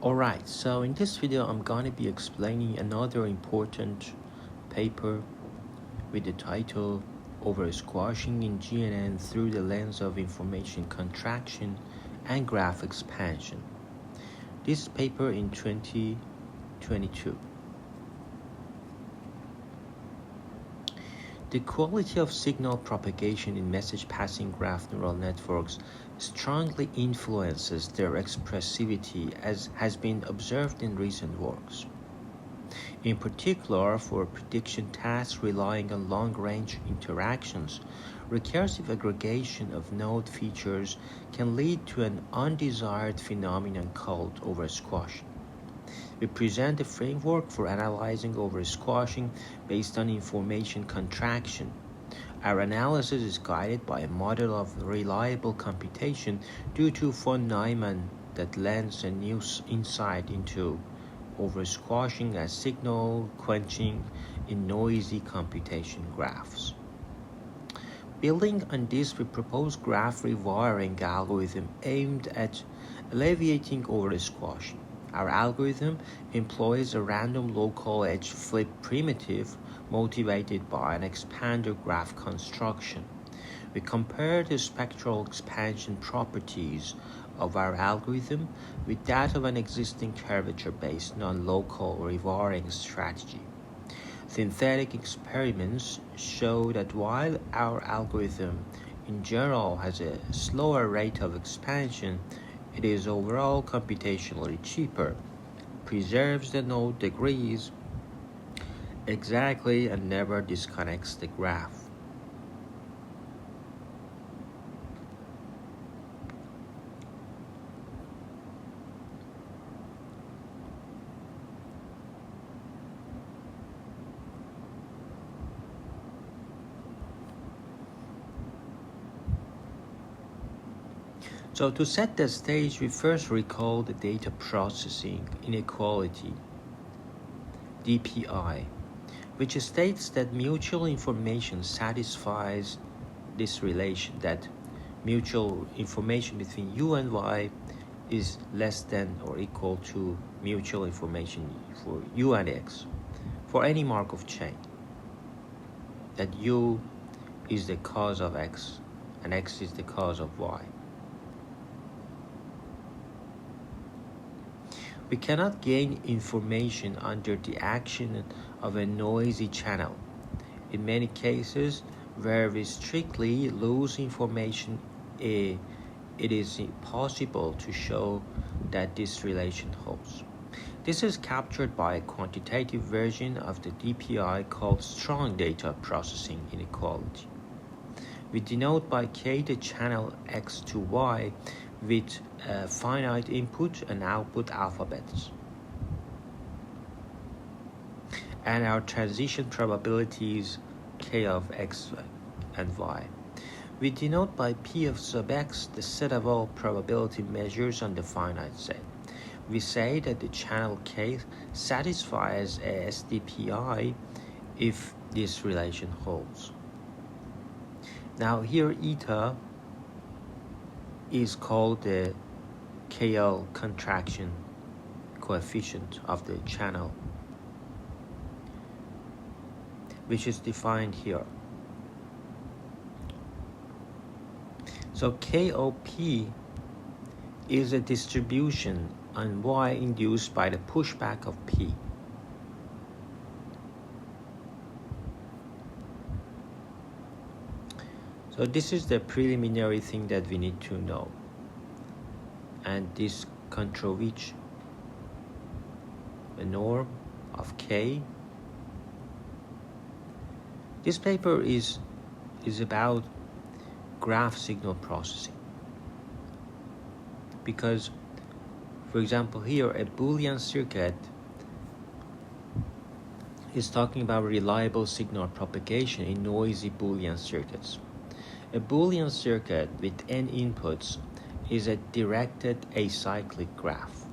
Alright, so in this video I'm going to be explaining another important paper with the title Oversquashing in GNN through the lens of information contraction and graph expansion. This paper in 2022. The quality of signal propagation in message passing graph neural networks strongly influences their expressivity, as has been observed in recent works. In particular, for prediction tasks relying on long-range interactions, recursive aggregation of node features can lead to an undesired phenomenon called oversquashing. We present a framework for analyzing oversquashing based on information contraction. Our analysis is guided by a model of reliable computation due to von Neumann that lends a new insight into oversquashing as signal quenching in noisy computation graphs. Building on this, we propose graph rewiring algorithm aimed at alleviating oversquashing. Our algorithm employs a random local edge flip primitive motivated by an expander graph construction. We compare the spectral expansion properties of our algorithm with that of an existing curvature-based non-local rewiring strategy. Synthetic experiments show that while our algorithm in general has a slower rate of expansion, it is overall computationally cheaper, preserves the node degrees exactly, and never disconnects the graph. So to set the stage, we first recall the data processing inequality, DPI, which states that mutual information satisfies this relation, that mutual information between U and Y is less than or equal to mutual information for U and X for any Markov chain, that U is the cause of X and X is the cause of Y. We cannot gain information under the action of a noisy channel. In many cases where we strictly lose information, it is impossible to show that this relation holds. This is captured by a quantitative version of the DPI called strong data processing inequality. We denote by K the channel X to Y with finite input and output alphabets, and our transition probabilities K of X and Y. We denote by P of sub X the set of all probability measures on the finite set. We say that the channel K satisfies a SDPI if this relation holds. Now here eta is called the KL contraction coefficient of the channel, which is defined here. So KOP is a distribution on Y induced by the pushback of P. So this is the preliminary thing that we need to know. And this control which the norm of K. This paper is about graph signal processing. Because, for example, here a Boolean circuit is talking about reliable signal propagation in noisy Boolean circuits. A Boolean circuit with n inputs is a directed acyclic graph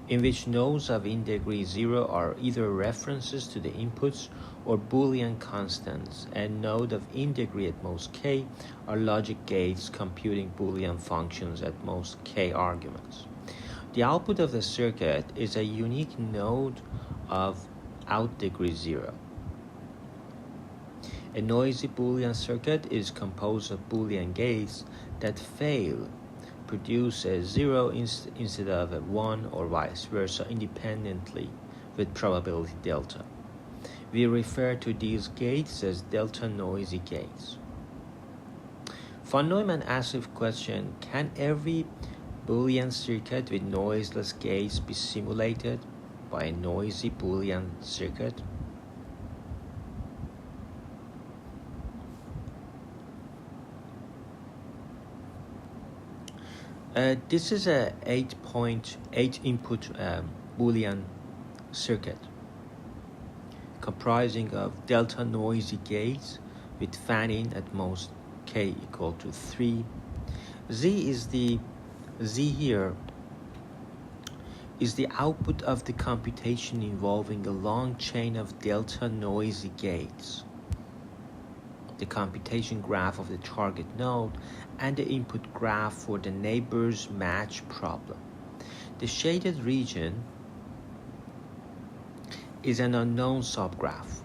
in which nodes of in degree 0 are either references to the inputs or Boolean constants, and node of in degree at most k are logic gates computing Boolean functions at most k arguments. The output of the circuit is a unique node of out degree 0. A noisy Boolean circuit is composed of Boolean gates that fail, produce a 0 instead of a 1 or vice versa independently with probability delta. We refer to these gates as delta noisy gates. Von Neumann asks the question, can every Boolean circuit with noiseless gates be simulated by a noisy Boolean circuit? This is a 8 input Boolean circuit comprising of delta noisy gates with fan-in at most k equal to 3. Z here is the output of the computation involving a long chain of delta noisy gates, the computation graph of the target node, and the input graph for the neighbors match problem. The shaded region is an unknown subgraph.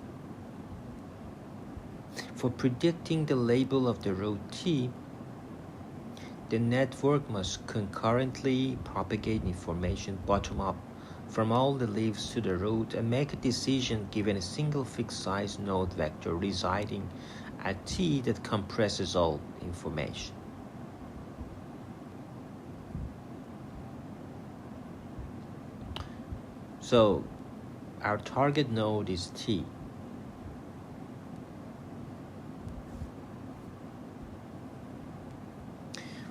For predicting the label of the route T, the network must concurrently propagate information bottom up from all the leaves to the root and make a decision given a single fixed size node vector residing at T that compresses all information. So our target node is T.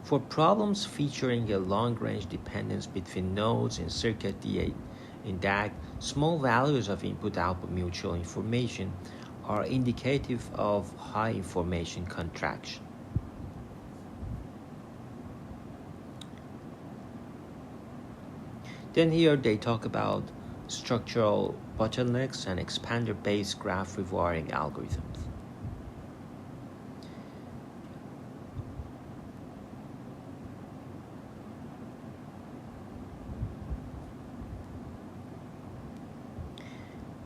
For problems featuring a long-range dependence between nodes in circuit D8 in DAG, small values of input-output mutual information are indicative of high information contraction. Then here they talk about structural bottlenecks and expander-based graph rewiring algorithms.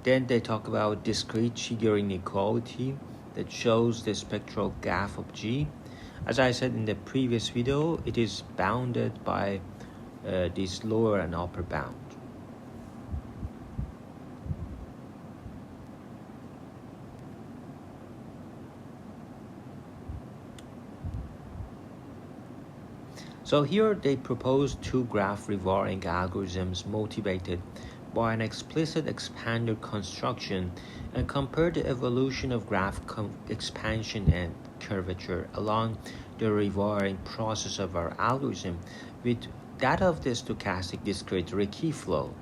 Then they talk about discrete Shiger inequality that shows the spectral graph of G. As I said in the previous video, it is bounded by this lower and upper bound. So here they propose two graph rewiring algorithms motivated by an explicit expander construction and compare the evolution of graph expansion and curvature along the rewiring process of our algorithm with that of the stochastic discrete Ricci flow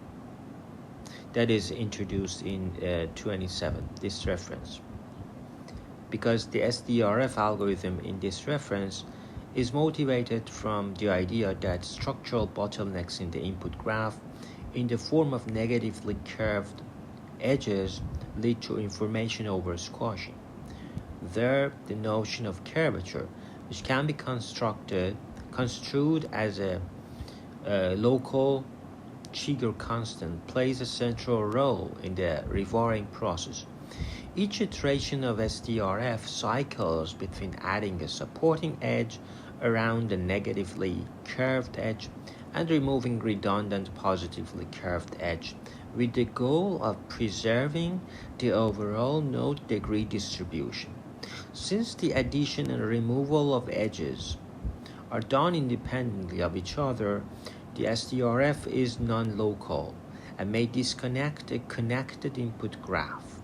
that is introduced in 27, this reference. Because the SDRF algorithm in this reference is motivated from the idea that structural bottlenecks in the input graph in the form of negatively curved edges lead to information oversquashing. There, the notion of curvature, which can be construed as a local Shiger constant, plays a central role in the rewiring process. Each iteration of SDRF cycles between adding a supporting edge around the negatively curved edge and removing redundant positively curved edge with the goal of preserving the overall node degree distribution. Since the addition and removal of edges are done independently of each other, the SDRF is non-local and may disconnect a connected input graph.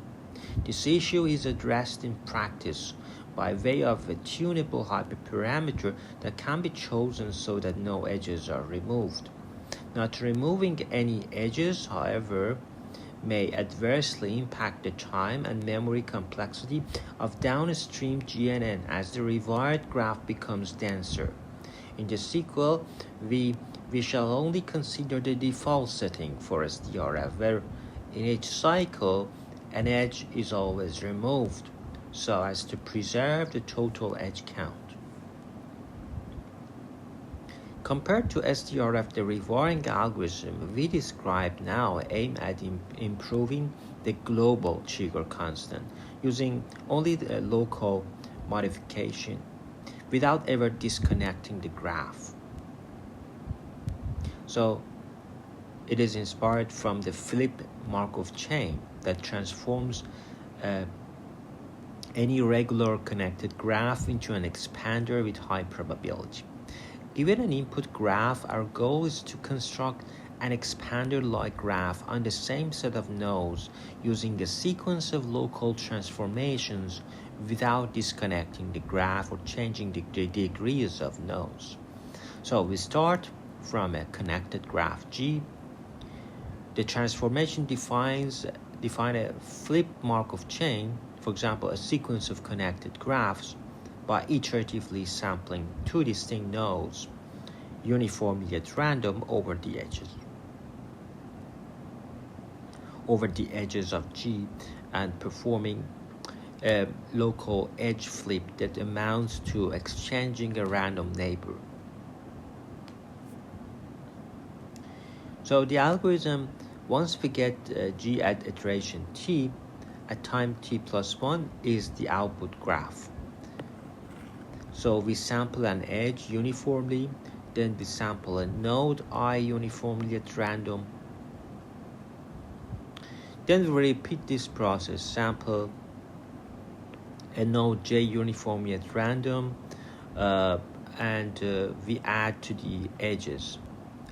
This issue is addressed in practice by way of a tunable hyperparameter that can be chosen so that no edges are removed. Not removing any edges, however, may adversely impact the time and memory complexity of downstream GNN as the rewired graph becomes denser. In the sequel, we shall only consider the default setting for SDRF, where in each cycle an edge is always removed, so as to preserve the total edge count. Compared to STRF, the rewiring algorithm we describe now aim at improving the global trigger constant using only the local modification without ever disconnecting the graph. So it is inspired from the flip Markov chain that transforms any regular connected graph into an expander with high probability. Given an input graph, our goal is to construct an expander-like graph on the same set of nodes using a sequence of local transformations without disconnecting the graph or changing the degrees of nodes. So we start from a connected graph G. The transformation define a flip Markov chain, for example, a sequence of connected graphs, by iteratively sampling two distinct nodes uniformly at random over the edges of G, and performing a local edge flip that amounts to exchanging a random neighbor. So the algorithm, once we get G at iteration T, at time T plus 1 is the output graph. So we sample an edge uniformly, then we sample a node I uniformly at random. Then we repeat this process, sample a node J uniformly at random, and we add to the edges.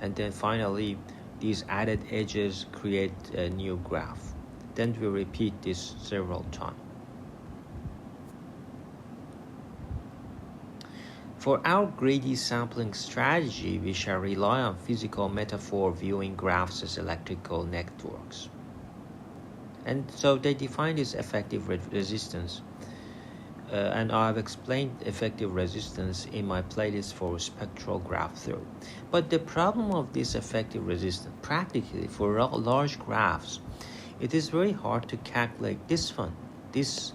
And then finally, these added edges create a new graph. Then we repeat this several times. For our greedy sampling strategy, we shall rely on physical metaphor viewing graphs as electrical networks. And so they define this effective resistance. And I've explained effective resistance in my playlist for spectral graph theory. But the problem of this effective resistance, practically for large graphs, it is very hard to calculate this one, this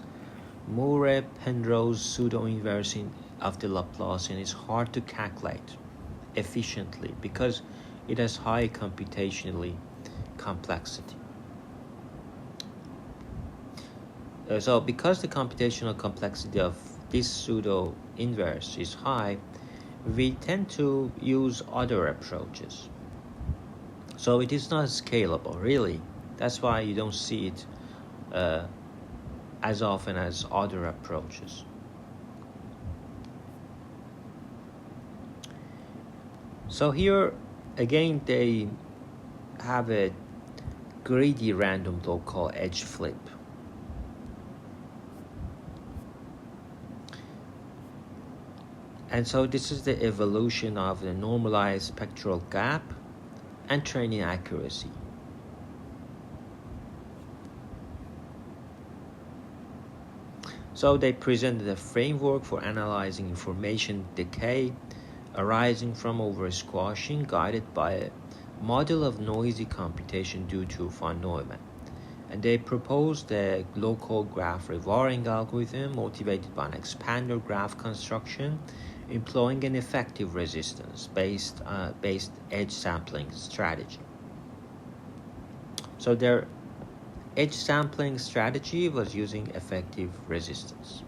Moore-Penrose pseudo-inverse of the Laplacian is hard to calculate efficiently because it has high computationally complexity. So because the computational complexity of this pseudo-inverse is high, we tend to use other approaches. So it is not scalable, really. That's why you don't see it as often as other approaches. So here, again, they have a greedy random local edge flip. And so this is the evolution of the normalized spectral gap and training accuracy. So they presented a framework for analyzing information decay arising from oversquashing, guided by a model of noisy computation due to von Neumann. And they proposed a local graph rewiring algorithm motivated by an expander graph construction employing an effective resistance based edge sampling strategy. So their edge sampling strategy was using effective resistance.